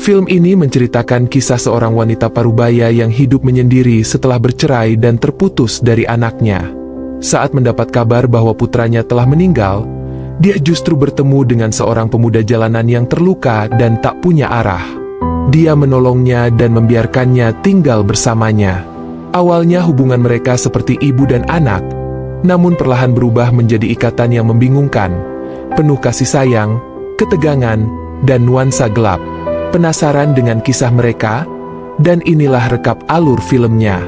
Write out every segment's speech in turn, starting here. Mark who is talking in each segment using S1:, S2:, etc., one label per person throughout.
S1: Film ini menceritakan kisah seorang wanita parubaya yang hidup menyendiri setelah bercerai dan terputus dari anaknya. Saat mendapat kabar bahwa putranya telah meninggal, dia justru bertemu dengan seorang pemuda jalanan yang terluka dan tak punya arah. Dia menolongnya dan membiarkannya tinggal bersamanya. Awalnya hubungan mereka seperti ibu dan anak, namun perlahan berubah menjadi ikatan yang membingungkan, penuh kasih sayang, ketegangan, dan nuansa gelap. Penasaran dengan kisah mereka? Dan inilah rekap alur filmnya.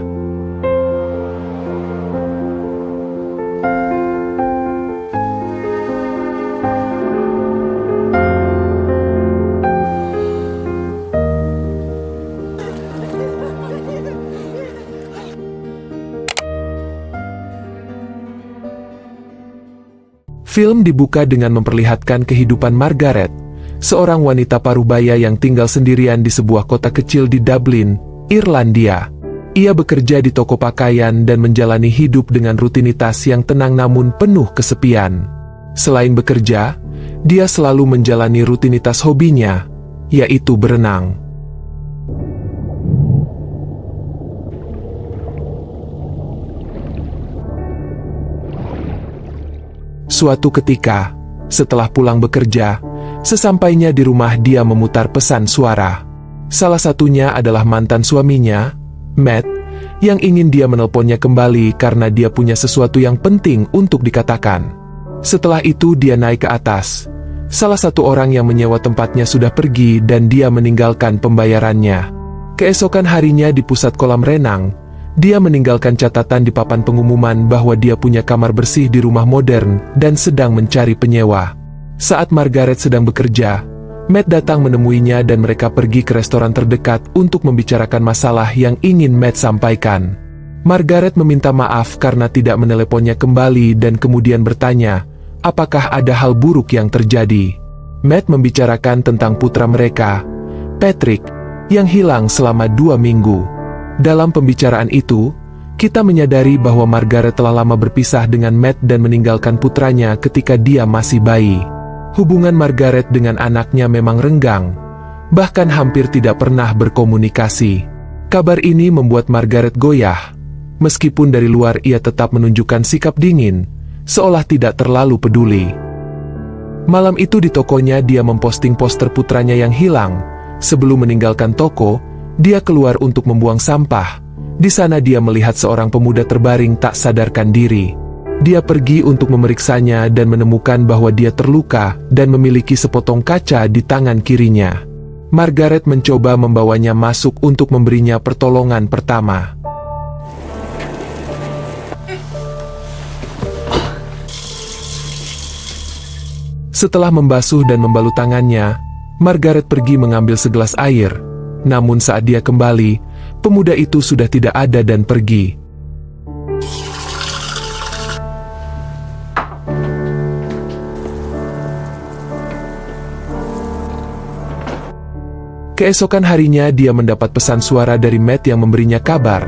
S1: Film dibuka dengan memperlihatkan kehidupan Margaret, seorang wanita parubaya yang tinggal sendirian di sebuah kota kecil di Dublin, Irlandia. Ia bekerja di toko pakaian dan menjalani hidup dengan rutinitas yang tenang namun penuh kesepian. Selain bekerja, dia selalu menjalani rutinitas hobinya, yaitu berenang. Suatu ketika, setelah pulang bekerja, sesampainya di rumah dia memutar pesan suara. Salah satunya adalah mantan suaminya, Matt, yang ingin dia menelponnya kembali karena dia punya sesuatu yang penting untuk dikatakan. Setelah itu dia naik ke atas. Salah satu orang yang menyewa tempatnya sudah pergi dan dia meninggalkan pembayarannya. Keesokan harinya di pusat kolam renang, dia meninggalkan catatan di papan pengumuman bahwa dia punya kamar bersih di rumah modern dan sedang mencari penyewa. Saat Margaret sedang bekerja, Matt datang menemuinya dan mereka pergi ke restoran terdekat untuk membicarakan masalah yang ingin Matt sampaikan. Margaret meminta maaf karena tidak meneleponnya kembali dan kemudian bertanya, apakah ada hal buruk yang terjadi. Matt membicarakan tentang putra mereka, Patrick, yang hilang selama 2 minggu. Dalam pembicaraan itu, kita menyadari bahwa Margaret telah lama berpisah dengan Matt dan meninggalkan putranya ketika dia masih bayi. Hubungan Margaret dengan anaknya memang renggang, bahkan hampir tidak pernah berkomunikasi. Kabar ini membuat Margaret goyah. Meskipun dari luar ia tetap menunjukkan sikap dingin, seolah tidak terlalu peduli. Malam itu di tokonya dia memposting poster putranya yang hilang. Sebelum meninggalkan toko, dia keluar untuk membuang sampah. Di sana dia melihat seorang pemuda terbaring tak sadarkan diri. Dia pergi untuk memeriksanya dan menemukan bahwa dia terluka dan memiliki sepotong kaca di tangan kirinya. Margaret mencoba membawanya masuk untuk memberinya pertolongan pertama. Setelah membasuh dan membalut tangannya, Margaret pergi mengambil segelas air. Namun saat dia kembali, pemuda itu sudah tidak ada dan pergi. Keesokan harinya dia mendapat pesan suara dari Matt yang memberinya kabar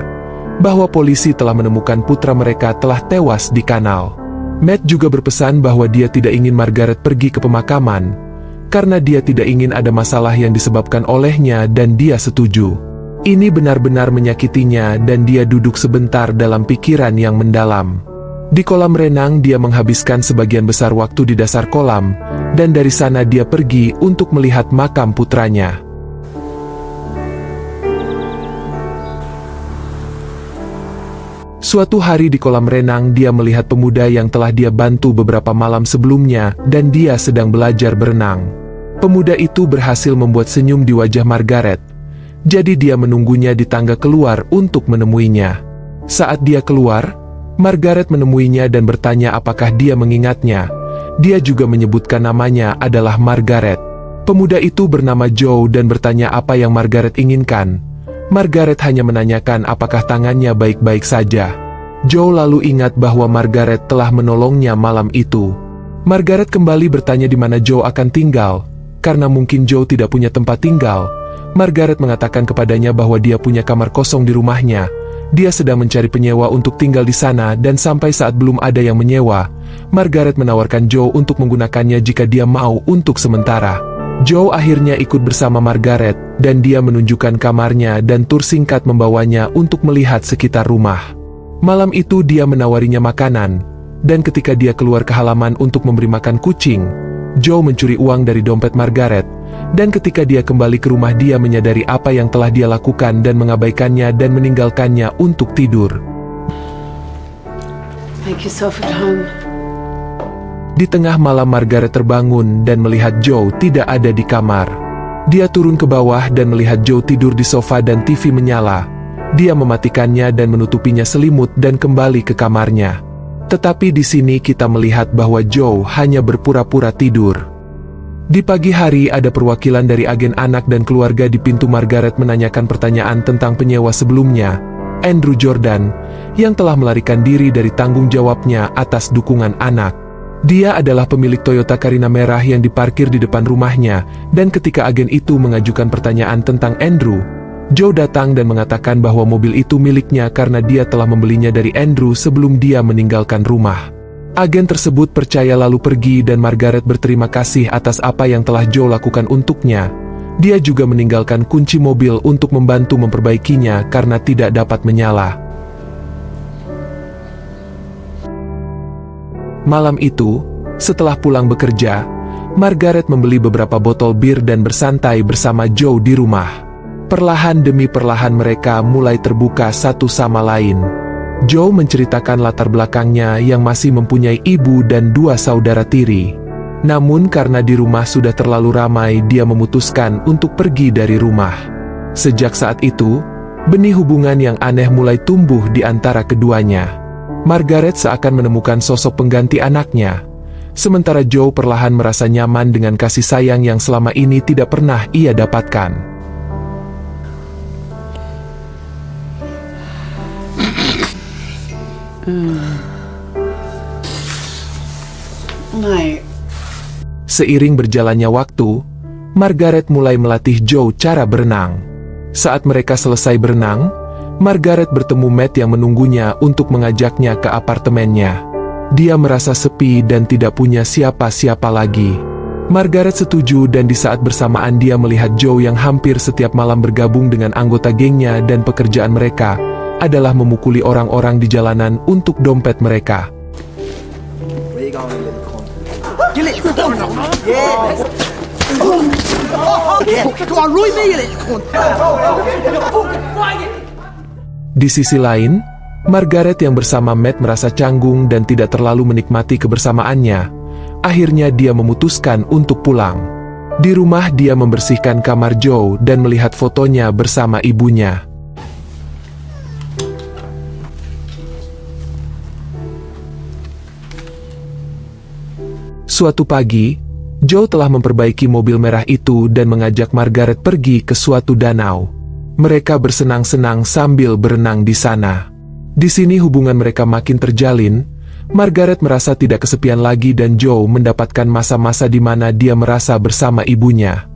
S1: bahwa polisi telah menemukan putra mereka telah tewas di kanal. Matt juga berpesan bahwa dia tidak ingin Margaret pergi ke pemakaman, karena dia tidak ingin ada masalah yang disebabkan olehnya dan dia setuju. Ini benar-benar menyakitinya dan dia duduk sebentar dalam pikiran yang mendalam. Di kolam renang dia menghabiskan sebagian besar waktu di dasar kolam, dan dari sana dia pergi untuk melihat makam putranya. Suatu hari di kolam renang dia melihat pemuda yang telah dia bantu beberapa malam sebelumnya dan dia sedang belajar berenang. Pemuda itu berhasil membuat senyum di wajah Margaret, jadi dia menunggunya di tangga keluar untuk menemuinya. Saat dia keluar, Margaret menemuinya dan bertanya apakah dia mengingatnya. Dia juga menyebutkan namanya adalah Margaret. Pemuda itu bernama Joe dan bertanya apa yang Margaret inginkan. Margaret hanya menanyakan apakah tangannya baik-baik saja. Joe lalu ingat bahwa Margaret telah menolongnya malam itu. Margaret kembali bertanya di mana Joe akan tinggal. Karena mungkin Joe tidak punya tempat tinggal, Margaret mengatakan kepadanya bahwa dia punya kamar kosong di rumahnya. Dia sedang mencari penyewa untuk tinggal di sana dan sampai saat belum ada yang menyewa, Margaret menawarkan Joe untuk menggunakannya jika dia mau untuk sementara. Joe akhirnya ikut bersama Margaret, dan dia menunjukkan kamarnya dan tur singkat membawanya untuk melihat sekitar rumah. Malam itu dia menawarinya makanan, dan ketika dia keluar ke halaman untuk memberi makan kucing, Joe mencuri uang dari dompet Margaret, dan ketika dia kembali ke rumah dia menyadari apa yang telah dia lakukan dan mengabaikannya dan meninggalkannya untuk tidur.
S2: Thank you so for home.
S1: Di tengah malam Margaret terbangun dan melihat Joe tidak ada di kamar. Dia turun ke bawah dan melihat Joe tidur di sofa dan TV menyala. Dia mematikannya dan menutupinya selimut dan kembali ke kamarnya. Tetapi di sini kita melihat bahwa Joe hanya berpura-pura tidur. Di pagi hari ada perwakilan dari agen anak dan keluarga di pintu Margaret menanyakan pertanyaan tentang penyewa sebelumnya, Andrew Jordan, yang telah melarikan diri dari tanggung jawabnya atas dukungan anak. Dia adalah pemilik Toyota Carina merah yang diparkir di depan rumahnya, dan ketika agen itu mengajukan pertanyaan tentang Andrew, Joe datang dan mengatakan bahwa mobil itu miliknya karena dia telah membelinya dari Andrew sebelum dia meninggalkan rumah. Agen tersebut percaya lalu pergi dan Margaret berterima kasih atas apa yang telah Joe lakukan untuknya. Dia juga meninggalkan kunci mobil untuk membantu memperbaikinya karena tidak dapat menyala. Malam itu, setelah pulang bekerja, Margaret membeli beberapa botol bir dan bersantai bersama Joe di rumah. Perlahan demi perlahan mereka mulai terbuka satu sama lain. Joe menceritakan latar belakangnya yang masih mempunyai ibu dan 2 saudara tiri. Namun karena di rumah sudah terlalu ramai, dia memutuskan untuk pergi dari rumah. Sejak saat itu, benih hubungan yang aneh mulai tumbuh di antara keduanya. Margaret seakan menemukan sosok pengganti anaknya, sementara Joe perlahan merasa nyaman dengan kasih sayang yang selama ini tidak pernah ia dapatkan. Seiring berjalannya waktu, Margaret mulai melatih Joe cara berenang. Saat mereka selesai berenang, Margaret bertemu Matt yang menunggunya untuk mengajaknya ke apartemennya. Dia merasa sepi dan tidak punya siapa-siapa lagi. Margaret setuju dan di saat bersamaan dia melihat Joe yang hampir setiap malam bergabung dengan anggota gengnya dan pekerjaan mereka adalah memukuli orang-orang di jalanan untuk dompet mereka. Di sisi lain, Margaret yang bersama Matt merasa canggung dan tidak terlalu menikmati kebersamaannya. Akhirnya dia memutuskan untuk pulang. Di rumah dia membersihkan kamar Joe dan melihat fotonya bersama ibunya. Suatu pagi, Joe telah memperbaiki mobil merah itu dan mengajak Margaret pergi ke suatu danau. Mereka bersenang-senang sambil berenang di sana. Di sini hubungan mereka makin terjalin. Margaret merasa tidak kesepian lagi dan Joe mendapatkan masa-masa di mana dia merasa bersama ibunya.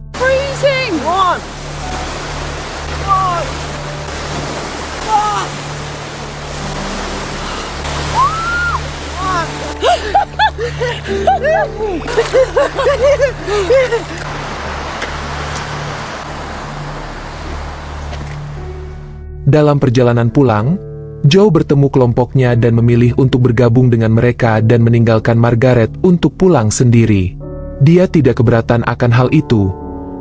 S1: Dalam perjalanan pulang, Joe bertemu kelompoknya dan memilih untuk bergabung dengan mereka dan meninggalkan Margaret untuk pulang sendiri. Dia tidak keberatan akan hal itu,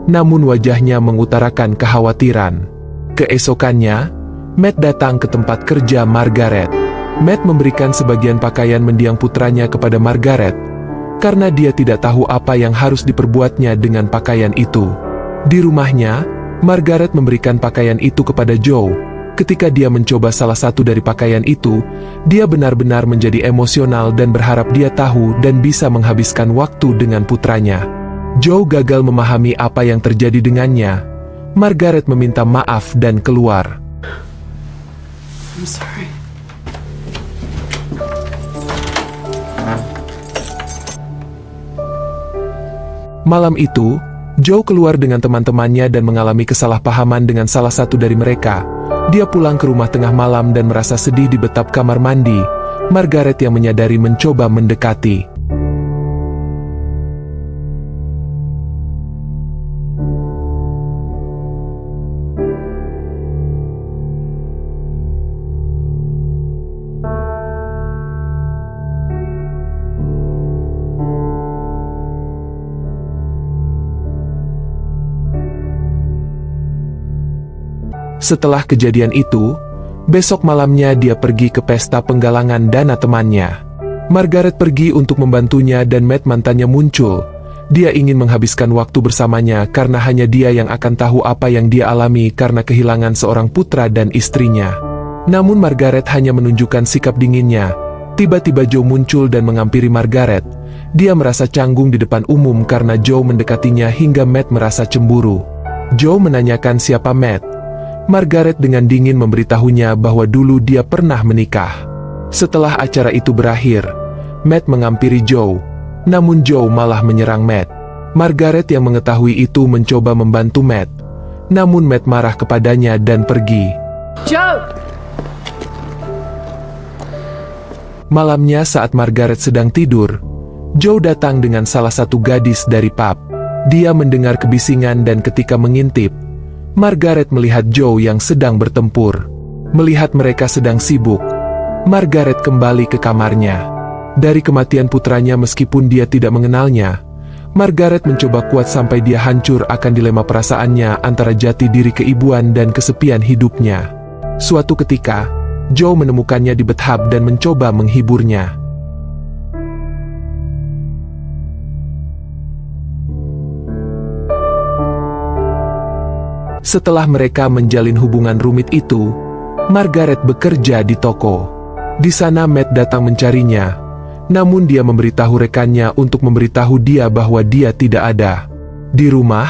S1: namun wajahnya mengutarakan kekhawatiran. Keesokannya, Matt datang ke tempat kerja Margaret. Matt memberikan sebagian pakaian mendiang putranya kepada Margaret, karena dia tidak tahu apa yang harus diperbuatnya dengan pakaian itu. Di rumahnya, Margaret memberikan pakaian itu kepada Joe. Ketika dia mencoba salah satu dari pakaian itu, dia benar-benar menjadi emosional dan berharap dia tahu dan bisa menghabiskan waktu dengan putranya. Joe gagal memahami apa yang terjadi dengannya. Margaret meminta maaf dan keluar.
S2: I'm sorry.
S1: Malam itu, Joe keluar dengan teman-temannya dan mengalami kesalahpahaman dengan salah satu dari mereka. Dia pulang ke rumah tengah malam dan merasa sedih di bathtub kamar mandi. Margaret yang menyadari mencoba mendekati. Setelah kejadian itu, besok malamnya dia pergi ke pesta penggalangan dana temannya. Margaret pergi untuk membantunya dan Matt mantannya muncul. Dia ingin menghabiskan waktu bersamanya karena hanya dia yang akan tahu apa yang dia alami karena kehilangan seorang putra dan istrinya. Namun Margaret hanya menunjukkan sikap dinginnya. Tiba-tiba Joe muncul dan menghampiri Margaret. Dia merasa canggung di depan umum karena Joe mendekatinya hingga Matt merasa cemburu. Joe menanyakan siapa Matt. Margaret dengan dingin memberitahunya bahwa dulu dia pernah menikah. Setelah acara itu berakhir, Matt menghampiri Joe. Namun Joe malah menyerang Matt. Margaret yang mengetahui itu mencoba membantu Matt. Namun Matt marah kepadanya dan pergi.
S2: Joe!
S1: Malamnya saat Margaret sedang tidur, Joe datang dengan salah satu gadis dari pub. Dia mendengar kebisingan dan ketika mengintip, Margaret melihat Joe yang sedang bertempur. Melihat mereka sedang sibuk, Margaret kembali ke kamarnya. Dari kematian putranya meskipun dia tidak mengenalnya, Margaret mencoba kuat sampai dia hancur akan dilema perasaannya antara jati diri keibuan dan kesepian hidupnya. Suatu ketika, Joe menemukannya di bathtub dan mencoba menghiburnya. Setelah mereka menjalin hubungan rumit itu, Margaret bekerja di toko. Di sana Matt datang mencarinya, namun dia memberitahu rekannya untuk memberitahu dia bahwa dia tidak ada. Di rumah,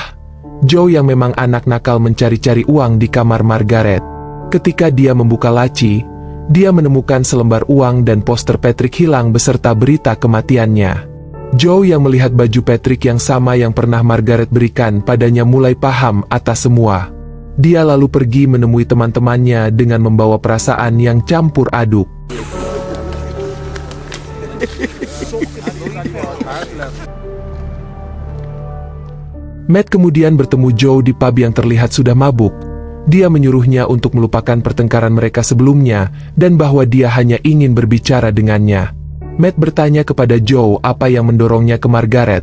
S1: Joe yang memang anak nakal mencari-cari uang di kamar Margaret. Ketika dia membuka laci, dia menemukan selembar uang dan poster Patrick hilang beserta berita kematiannya. Joe yang melihat baju Patrick yang sama yang pernah Margaret berikan padanya mulai paham atas semua. Dia lalu pergi menemui teman-temannya dengan membawa perasaan yang campur aduk. Matt kemudian bertemu Joe di pub yang terlihat sudah mabuk. Dia menyuruhnya untuk melupakan pertengkaran mereka sebelumnya dan bahwa dia hanya ingin berbicara dengannya. Matt bertanya kepada Joe apa yang mendorongnya ke Margaret.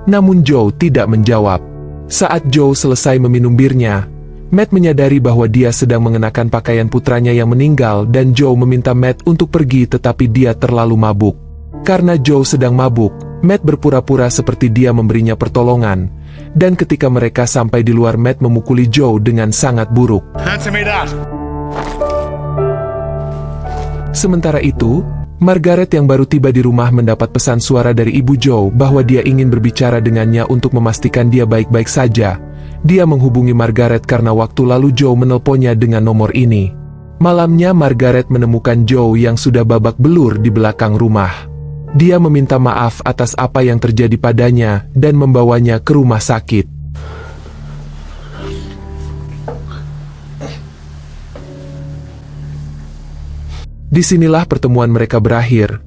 S1: Namun Joe tidak menjawab. Saat Joe selesai meminum birnya, Matt menyadari bahwa dia sedang mengenakan pakaian putranya yang meninggal dan Joe meminta Matt untuk pergi tetapi dia terlalu mabuk. Karena Joe sedang mabuk, Matt berpura-pura seperti dia memberinya pertolongan. Dan ketika mereka sampai di luar, Matt memukuli Joe dengan sangat buruk. Sementara itu, Margaret yang baru tiba di rumah mendapat pesan suara dari ibu Joe bahwa dia ingin berbicara dengannya untuk memastikan dia baik-baik saja. Dia menghubungi Margaret karena waktu lalu Joe menelponnya dengan nomor ini. Malamnya Margaret menemukan Joe yang sudah babak belur di belakang rumah. Dia meminta maaf atas apa yang terjadi padanya dan membawanya ke rumah sakit. Disinilah pertemuan mereka berakhir.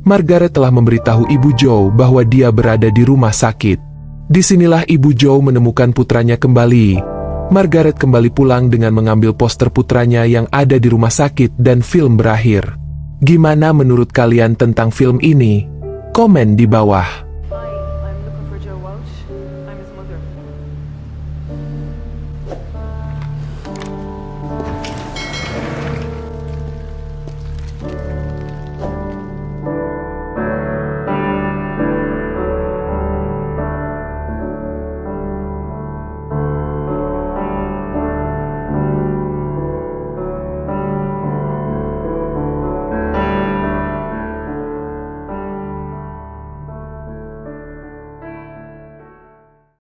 S1: Margaret telah memberitahu ibu Joe bahwa dia berada di rumah sakit. Disinilah ibu Joe menemukan putranya kembali. Margaret kembali pulang dengan mengambil poster putranya yang ada di rumah sakit dan film berakhir. Gimana menurut kalian tentang film ini? Komen di bawah.
S3: Hi, I'm looking for Joe Welch. I'm his mother.